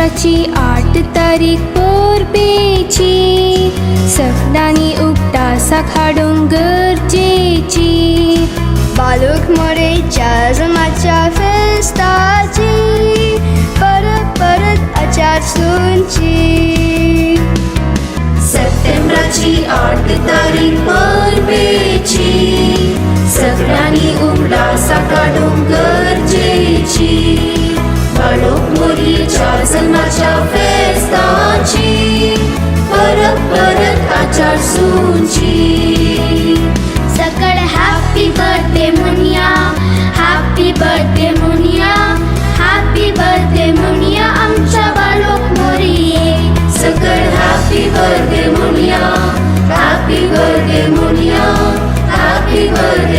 सप्टेंबराची 8 तारीख पोरबेची, सगळ्यांनी उगता सकाळून गरजेची. बालक मोरेच्या जन्माच्या फेस्ताची परत परत आचार सुंची. सप्टेंबराची 8 तारीख पोरबेची, सगळ्यांनी उगडा सकाळून गरजेची. बाळक मोरयेच्या जन्माच्या फेस्ताची परत परत आचार सुंची. सकळ हॅपी बर्थडे म्हणूया, हॅपी बर्थडे म्हणूया, हॅपी बर्थडे म्हणूया आमच्या बालक मोरये. सकळ हॅपी बर्थडे म्हणूया, हॅपी बर्थडे म्हणूया, हॅपी बर्थडे